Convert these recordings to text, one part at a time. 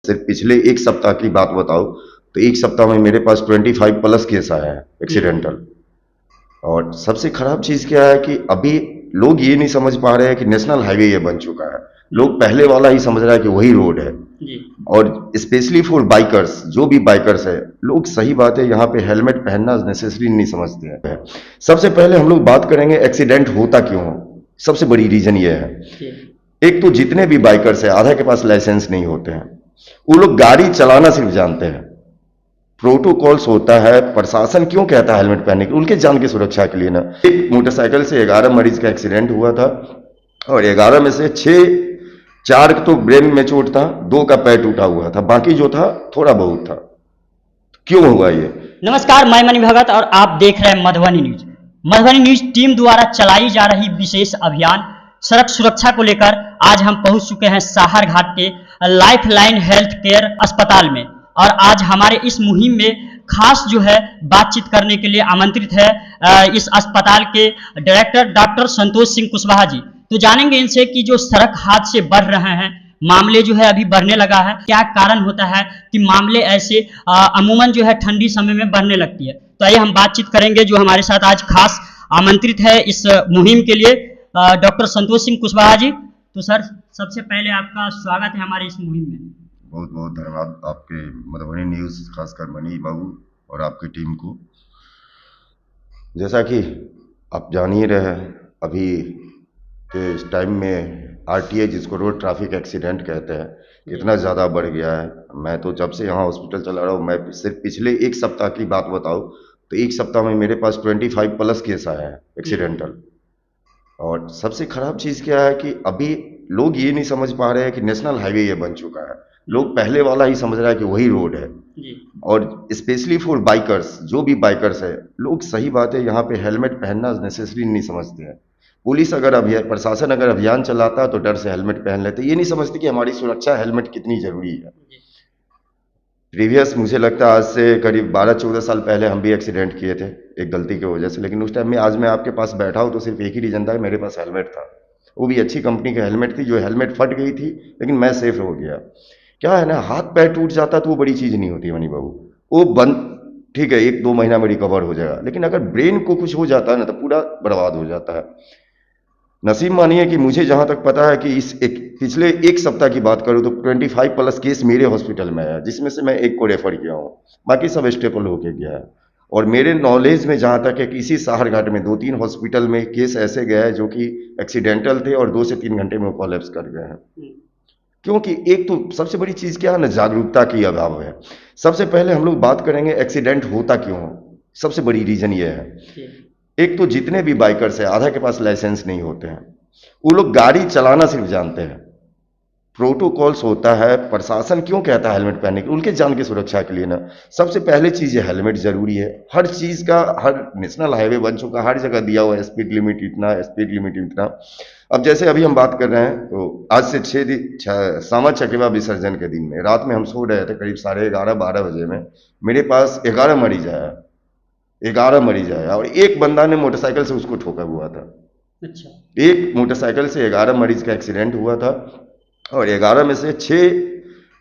सिर्फ पिछले एक सप्ताह की बात बताओ तो एक सप्ताह में मेरे पास 25 प्लस केस आया है एक्सीडेंटल। और सबसे खराब चीज क्या है कि अभी लोग ये नहीं समझ पा रहे हैं कि नेशनल हाईवे ये बन चुका है। लोग पहले वाला ही समझ रहा है कि वही रोड है। जी। और स्पेशली फॉर बाइकर्स, जो भी बाइकर्स है, लोग सही बात है यहाँ पे हेलमेट पहनना नेसेसरी नहीं समझते हैं। सबसे पहले हम लोग बात करेंगे एक्सीडेंट होता क्यों हो। सबसे बड़ी रीजन ये है, जी। एक तो जितने भी बाइकर्स है आधा के पास लाइसेंस नहीं होते हैं। वो लोग गाड़ी चलाना सिर्फ जानते हैं। प्रोटोकॉल्स होता है, प्रशासन क्यों कहता है हेलमेट पहनने के, उनके जान की सुरक्षा के लिए ना। एक मोटरसाइकिल से 11 मरीज का एक्सीडेंट हुआ था और 11 में से 4 तो ब्रेन में चोट था, 2 का पैर टूटा हुआ था, बाकी जो था थोड़ा बहुत था। क्यों हुआ ये? नमस्कार, मैं मणि भगत और आप देख रहे हैं Madhubani news. Madhubani news team द्वारा चलाई जा रही विशेष अभियान सड़क सुरक्षा को लेकर आज हम पहुंच चुके हैं साहर घाट के लाइफ लाइन हेल्थ केयर अस्पताल में। और आज हमारे इस मुहिम में खास जो है बातचीत करने के लिए आमंत्रित है इस अस्पताल के डायरेक्टर डॉक्टर संतोष सिंह कुशवाहा जी। तो जानेंगे इनसे कि जो सड़क हादसे बढ़ रहे हैं, मामले जो है अभी बढ़ने लगा है, क्या कारण होता है कि मामले ऐसे अमूमन जो है ठंडी समय में बढ़ने लगती है। तो आइए हम बातचीत करेंगे जो हमारे साथ आज खास आमंत्रित है इस मुहिम के लिए, डॉक्टर संतोष सिंह कुशवाहा जी। तो सर, सबसे पहले आपका स्वागत है हमारे इस मुहिम में। बहुत बहुत धन्यवाद आपके मधुबनी न्यूज, खासकर मनी बाबू और आपकी टीम को। जैसा कि आप जान ही रहे हैं, अभी के इस टाइम में आरटीए, जिसको रोड ट्रैफिक एक्सीडेंट कहते हैं, इतना ज़्यादा बढ़ गया है। मैं तो जब से यहाँ हॉस्पिटल चला रहा हूँ, मैं सिर्फ पिछले एक सप्ताह की बात बताऊँ तो एक सप्ताह में मेरे पास 25 प्लस केस आया है एक्सीडेंटल। और सबसे खराब चीज़ क्या है कि अभी लोग ये नहीं समझ पा रहे हैं कि नेशनल हाईवे ये बन चुका है। लोग पहले वाला ही समझ रहा है कि वही रोड है। जी। और स्पेशली फॉर बाइकर्स, जो भी बाइकर्स है, लोग सही बात है यहाँ पे हेलमेट पहनना नेसेसरी नहीं समझते हैं। पुलिस अगर अभियान, प्रशासन अगर अभियान चलाता तो डर से हेलमेट पहन लेते। ये नहीं समझते कि हमारी सुरक्षा हेलमेट कितनी जरूरी है। प्रीवियस मुझे लगता है आज से करीब 12-14 साल पहले हम भी एक्सीडेंट किए थे एक गलती की वजह से, लेकिन उस टाइम में आज मैं आपके पास बैठा हूँ तो सिर्फ एक ही रीजन था, मेरे पास हेलमेट था। वो भी अच्छी कंपनी का हेलमेट थी, जो हेलमेट फट गई थी लेकिन मैं सेफ हो गया। क्या है ना, हाथ पैर टूट जाता तो वो बड़ी चीज़ नहीं होती मनी बाबू, वो बंद ठीक है, 1-2 महीना में रिकवर हो जाएगा, लेकिन अगर ब्रेन को कुछ हो जाता है ना तो पूरा बर्बाद हो जाता है। नसीब मानिए कि मुझे जहां तक पता है कि पिछले एक सप्ताह की बात करूं तो 25 प्लस केस मेरे हॉस्पिटल में है, जिसमें से मैं एक को रेफर किया हूं, बाकी सब स्टेबल होके गया है। और मेरे नॉलेज में जहां तक है कि इसी साहर घाट में 2-3 हॉस्पिटल में केस ऐसे गए हैं जो कि एक्सीडेंटल थे और 2 से 3 घंटे में कोलैप्स कर गए हैं। क्योंकि एक तो सबसे बड़ी चीज क्या है ना, जागरूकता की अभाव है। सबसे पहले हम लोग बात करेंगे एक्सीडेंट होता क्यों हो। सबसे बड़ी रीजन ये है, एक तो जितने भी बाइकर्स है आधा के पास लाइसेंस नहीं होते हैं। वो लोग गाड़ी चलाना सिर्फ जानते हैं। प्रोटोकॉल्स होता है, प्रशासन क्यों कहता है हेलमेट पहनने के, उनके जान की सुरक्षा के लिए ना। सबसे पहले चीज है हेलमेट जरूरी है। हर चीज का, हर नेशनल हाईवे बन चुका, हर जगह दिया हुआ है स्पीड लिमिट इतना, स्पीड लिमिट इतना। अब जैसे अभी हम बात कर रहे हैं तो आज से सामा चकेवा विसर्जन के दिन में रात में हम सो रहे थे, करीब 11:30-12 बजे में मेरे पास 11 मरीज आया, 11 मरीज आया और एक बंदा ने मोटरसाइकिल से उसको ठोका हुआ था। अच्छा। एक मोटरसाइकिल से 11 मरीज का एक्सीडेंट हुआ था और 11 में से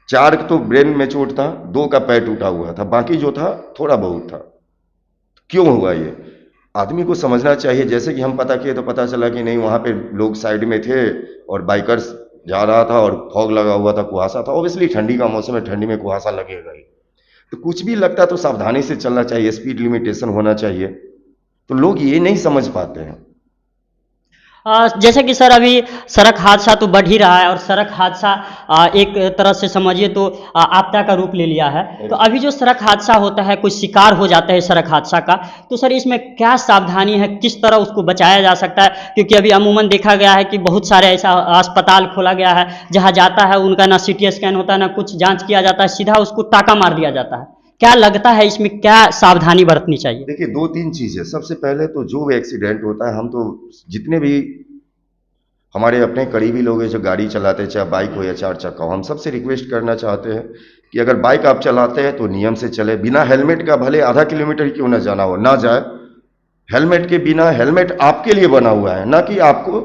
4 तो ब्रेन में चोट था, 2 का पैर टूटा हुआ था, बाकी जो था थोड़ा बहुत था। क्यों हुआ ये? आदमी को समझना चाहिए। जैसे कि हम पता किए तो पता चला कि नहीं, वहां पे लोग साइड में थे और बाइकर्स जा रहा था और फॉग लगा हुआ था, कुहासा था। ऑब्वियसली ठंडी का मौसम है, ठंडी में कुहासा लगेगा ही। तो कुछ भी लगता तो सावधानी से चलना चाहिए, स्पीड लिमिटेशन होना चाहिए। तो लोग ये नहीं समझ पाते हैं। जैसे कि सर अभी सड़क हादसा तो बढ़ ही रहा है और सड़क हादसा एक तरह से समझिए तो आपदा का रूप ले लिया है। तो अभी जो सड़क हादसा होता है, कोई शिकार हो जाता है सड़क हादसा का, तो सर इसमें क्या सावधानी है, किस तरह उसको बचाया जा सकता है? क्योंकि अभी अमूमन देखा गया है कि बहुत सारे ऐसा अस्पताल खोला गया है जहाँ जाता है उनका ना सीटी स्कैन होता है, ना कुछ जाँच किया जाता है, सीधा उसको टाका मार दिया जाता है। क्या लगता है इसमें क्या सावधानी बरतनी चाहिए? देखिए, 2-3 चीज़ें। सबसे पहले तो जो भी एक्सीडेंट होता है, हम तो जितने भी हमारे अपने करीबी लोग हैं जो गाड़ी चलाते हैं, चाहे बाइक हो या 4 चक्का हो, हम सबसे रिक्वेस्ट करना चाहते हैं कि अगर बाइक आप चलाते हैं तो नियम से चले, बिना हेलमेट का भले आधा किलोमीटर क्यों ना जाना हो ना जाए। हेलमेट के बिना, हेलमेट आपके लिए बना हुआ है, ना कि आपको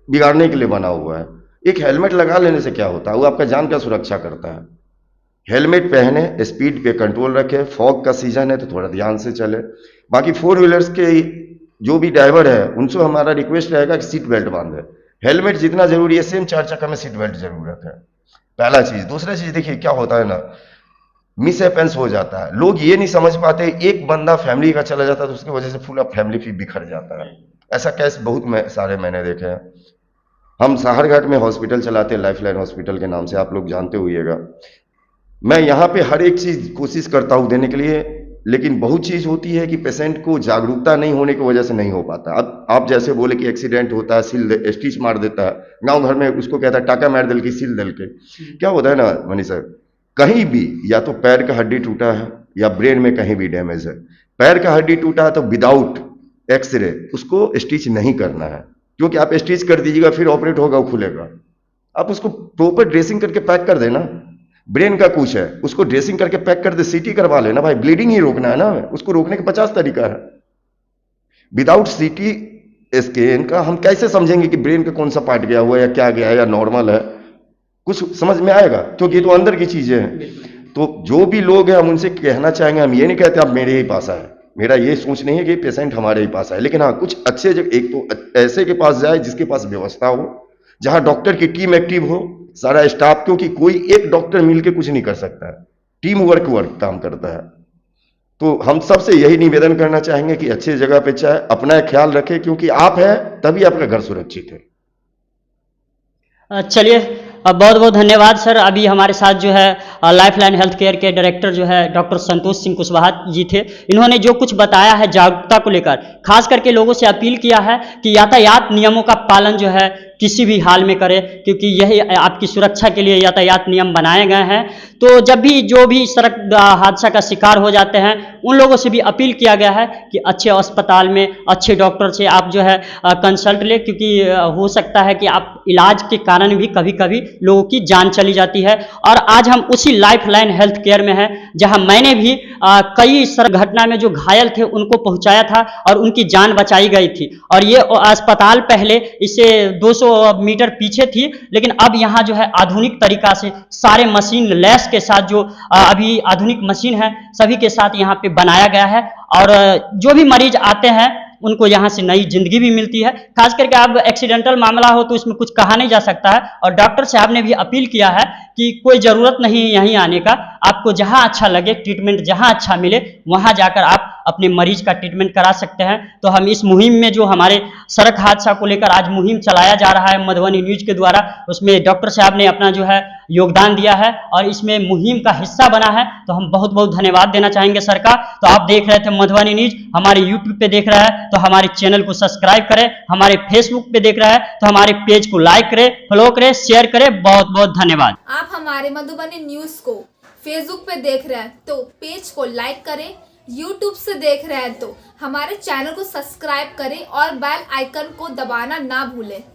बिगाड़ने के लिए बना हुआ है। एक हेलमेट लगा लेने से क्या होता है, वो आपका जान का सुरक्षा करता है। हेलमेट पहने, स्पीड पे कंट्रोल रखें, फॉग का सीजन है तो थोड़ा ध्यान से चले। बाकी फोर व्हीलर्स के जो भी ड्राइवर है उनसे हमारा रिक्वेस्ट रहेगा कि सीट बेल्ट बांधे। हेलमेट जितना जरूरी है सेम 4 चक्का में सीट बेल्ट जरूर रखें, पहला चीज। दूसरा चीज देखिए क्या होता है ना, मिस हैपेंस हो जाता है, लोग ये नहीं समझ पाते, एक बंदा फैमिली का चला जाता है तो उसकी वजह से पूरा फैमिली फिर बिखर जाता है। ऐसा केस बहुत सारे मैंने देखे हैं। हम साहरघाट में हॉस्पिटल चलाते हैं, लाइफ लाइन हॉस्पिटल के नाम से, आप लोग जानते होइएगा। मैं यहाँ पे हर एक चीज कोशिश करता हूँ देने के लिए, लेकिन बहुत चीज होती है कि पेशेंट को जागरूकता नहीं होने की वजह से नहीं हो पाता। अब आप जैसे बोले कि एक्सीडेंट होता है, स्टिच मार देता है, गांव घर में उसको कहता है टाका मार दिल की सिल दिल के। क्या होता है ना मनीष सर, कहीं भी या तो पैर का हड्डी टूटा है या ब्रेन में कहीं भी डैमेज है, पैर का हड्डी टूटा है तो विदाउट एक्सरे उसको स्टिच नहीं करना है, क्योंकि आप स्टिच कर दीजिएगा फिर ऑपरेट होगा वो खुलेगा। आप उसको प्रॉपर ड्रेसिंग करके पैक कर देना। ब्रेन का कुछ है उसको ड्रेसिंग करके पैक कर दे, सीटी करवा लेना भाई, ब्लीडिंग ही रोकना है ना, उसको रोकने के 50 तरीका है। विदाउट सीटी स्कैन का हम कैसे समझेंगे कि ब्रेन का कौन सा पार्ट गया हुआ है या क्या गया है या नॉर्मल है, कुछ समझ में आएगा? क्योंकि ये तो अंदर की चीजें हैं। तो जो भी लोग हैं हम उनसे कहना चाहेंगे, हम ये नहीं कहते आप मेरे ही पास आए, मेरा ये सोच नहीं है कि पेशेंट हमारे ही पास आए, लेकिन हाँ कुछ अच्छे जगह, एक तो ऐसे के पास जाए जिसके पास व्यवस्था हो, जहां डॉक्टर की टीम एक्टिव हो, सारा स्टाफ, क्योंकि कोई एक डॉक्टर मिलके कुछ नहीं कर सकता है, टीम वर्क काम करता है। तो हम सबसे यही निवेदन करना चाहेंगे कि अच्छी जगह पे चाहे अपना ख्याल रखें, क्योंकि आप हैं तभी आपका घर सुरक्षित है। चलिए, बहुत बहुत धन्यवाद सर। अभी हमारे साथ जो है लाइफ लाइन हेल्थ केयर के डायरेक्टर जो है डॉक्टर संतोष सिंह कुशवाहा जी थे। इन्होंने जो कुछ बताया है जागरूकता को लेकर, खास करके लोगों से अपील किया है कि यातायात नियमों का पालन जो है किसी भी हाल में करें, क्योंकि यही आपकी सुरक्षा के लिए यातायात नियम बनाए गए हैं। तो जब भी जो भी सड़क हादसा का शिकार हो जाते हैं उन लोगों से भी अपील किया गया है कि अच्छे अस्पताल में अच्छे डॉक्टर से आप जो है कंसल्ट लें, क्योंकि हो सकता है कि आप इलाज के कारण भी कभी कभी लोगों की जान चली जाती है। और आज हम उसी लाइफ लाइन हेल्थ केयर में हैं, जहां मैंने भी कई सड़क घटना में जो घायल थे उनको पहुंचाया था और उनकी जान बचाई गई थी। और ये अस्पताल पहले इससे 200 मीटर पीछे थी, लेकिन अब यहाँ जो है आधुनिक तरीका से सारे मशीन लैस के साथ, जो अभी आधुनिक मशीन है सभी के साथ यहाँ पे बनाया गया है। और जो भी मरीज आते हैं उनको यहाँ से नई जिंदगी भी मिलती है। खास करके अब एक्सीडेंटल मामला हो तो इसमें कुछ कहा नहीं जा सकता है। और डॉक्टर साहब ने भी अपील किया है कि कोई ज़रूरत नहीं यहीं आने का, आपको जहाँ अच्छा लगे, ट्रीटमेंट जहाँ अच्छा मिले वहाँ जाकर आप अपने मरीज का ट्रीटमेंट करा सकते हैं। तो हम इस मुहिम में, जो हमारे सड़क हादसा को लेकर आज मुहिम चलाया जा रहा है मधुबनी न्यूज के द्वारा, उसमें डॉक्टर साहब ने अपना जो है योगदान दिया है और इसमें मुहिम का हिस्सा बना है। तो हम बहुत बहुत धन्यवाद देना चाहेंगे सर का। तो आप देख रहे थे मधुबनी न्यूज, हमारे यूट्यूब पे देख रहा है तो हमारे चैनल को सब्सक्राइब करें, हमारे फेसबुक पे देख रहा है तो हमारे पेज को लाइक करें, फॉलो करें, शेयर करें। बहुत बहुत धन्यवाद। आप हमारे मधुबनी न्यूज को फेसबुक पे देख रहे हैं तो पेज को लाइक करें, यूट्यूब से देख रहे हैं तो हमारे चैनल को सब्सक्राइब करें और बेल आइकन को दबाना ना भूलें।